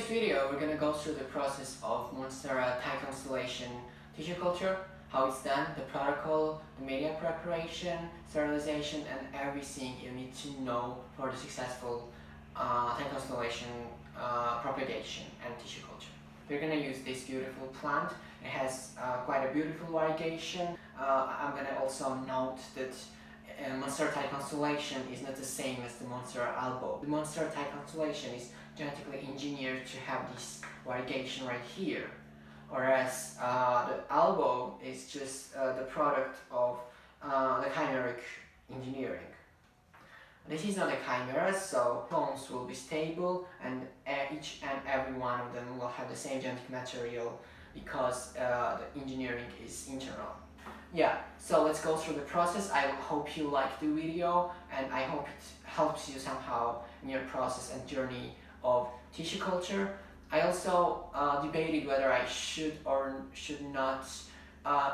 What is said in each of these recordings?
today's video, we're gonna go through the process of Monstera Thai Constellation tissue culture, how it's done, the protocol, the media preparation, sterilization, and everything you need to know for the successful Thai Constellation propagation and tissue culture. We're gonna use this beautiful plant. It has quite a beautiful variegation. I'm gonna also note that Monstera Thai Constellation is not the same as the Monstera albo. The Monstera Thai Constellation is genetically engineered to have this variegation right here, whereas the albo is just the product of the chimeric engineering. This is not a chimera, so clones will be stable and each and every one of them will have the same genetic material because the engineering is internal. Yeah, so let's go through the process. I hope you like the video and I hope it helps you somehow in your process and journey of tissue culture. I also debated whether I should or should not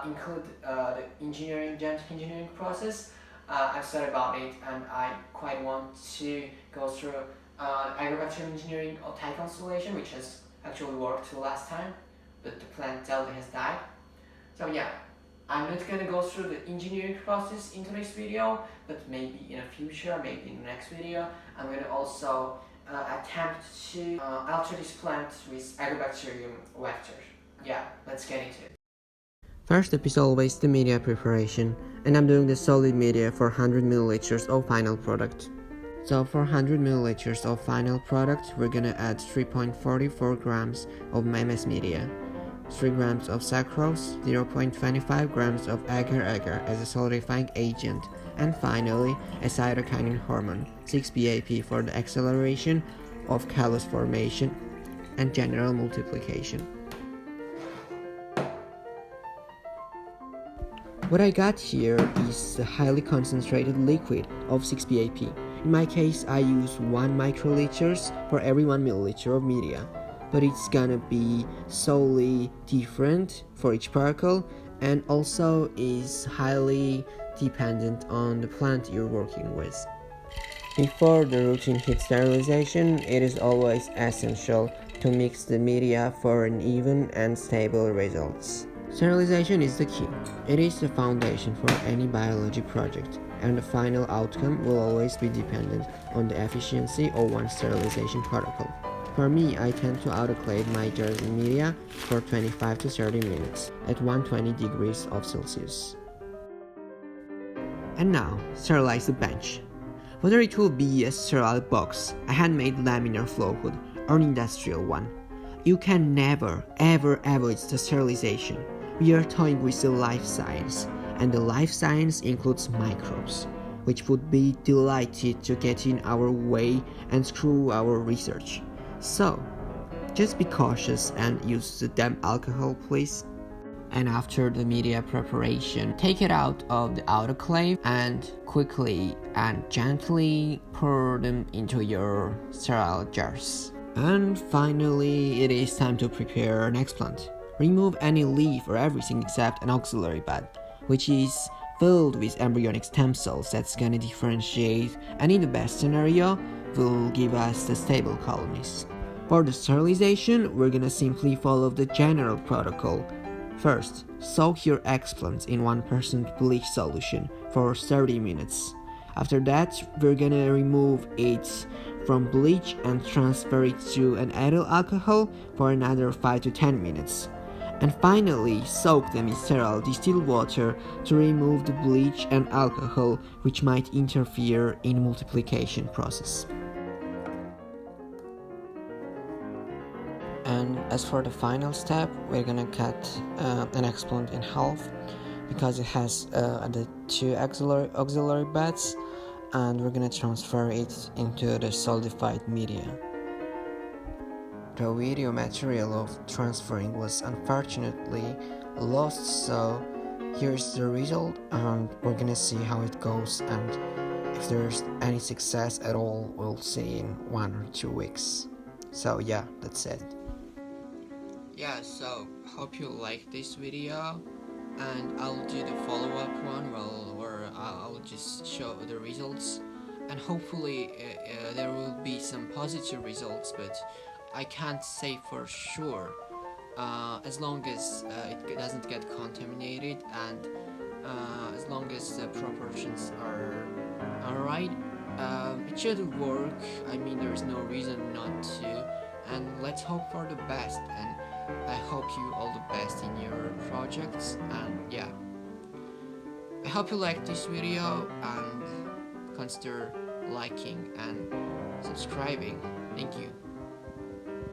include the genetic engineering process. I've thought about it and I quite want to go through agricultural engineering of Thai Constellation, which has actually worked the last time, but the plant Zelda has died. So yeah, I'm not gonna go through the engineering process in today's video, but maybe in the future, maybe in the next video, I'm gonna also attempt to alter this plant with agrobacterium vector. Yeah, let's get into it. First step is always the media preparation, and I'm doing the solid media for 100 milliliters of final product. So for 100 milliliters of final product, we're gonna add 3.44 grams of MS media, 3 grams of sucrose, 0.25 grams of agar-agar as a solidifying agent, and finally a cytokinin hormone, 6-BAP for the acceleration of callus formation and general multiplication. What I got here is a highly concentrated liquid of 6-BAP. In my case, I use 1 microliters for every 1 milliliter of media, but it's gonna be solely different for each particle and also is highly dependent on the plant you're working with. Before the routine heat sterilization, it is always essential to mix the media for an even and stable results. Sterilization is the key. It is the foundation for any biology project, and the final outcome will always be dependent on the efficiency of one sterilization protocol. For me, I tend to autoclave my jars in media for 25 to 30 minutes at 120 degrees of Celsius. And now, sterilize the bench. Whether it will be a sterile box, a handmade laminar flow hood, or an industrial one, you can never ever avoid the sterilization. We are toying with the life science, and the life science includes microbes, which would be delighted to get in our way and screw our research. So, just be cautious and use the damn alcohol, please. And after the media preparation, take it out of the autoclave and quickly and gently pour them into your sterile jars. And finally, it is time to prepare an explant. Remove any leaf or everything except an auxiliary bud, which is filled with embryonic stem cells that's gonna differentiate and in the best scenario will give us the stable colonies. For the sterilization, we're gonna simply follow the general protocol. First, soak your explants in 1% bleach solution for 30 minutes. After that, we're gonna remove it from bleach and transfer it to an ethyl alcohol for another 5 to 10 minutes. And finally, soak them in sterile distilled water to remove the bleach and alcohol which might interfere in multiplication process. And as for the final step, we're gonna cut an explant in half because it has the 2 auxiliary buds, and we're gonna transfer it into the solidified media. The video material of transferring was unfortunately lost, so here's the result, and we're gonna see how it goes, and if there's any success at all, we'll see in 1 or 2 weeks. So yeah, that's it. Yeah, so hope you like this video, and I'll do the follow-up one where I'll just show the results, and hopefully there will be some positive results, but I can't say for sure. As long as it doesn't get contaminated, and as long as the proportions are right, it should work. I mean, there's no reason not to, and let's hope for the best. And I hope you all the best in your projects. And yeah, I hope you liked this video, and consider liking and subscribing. Thank you.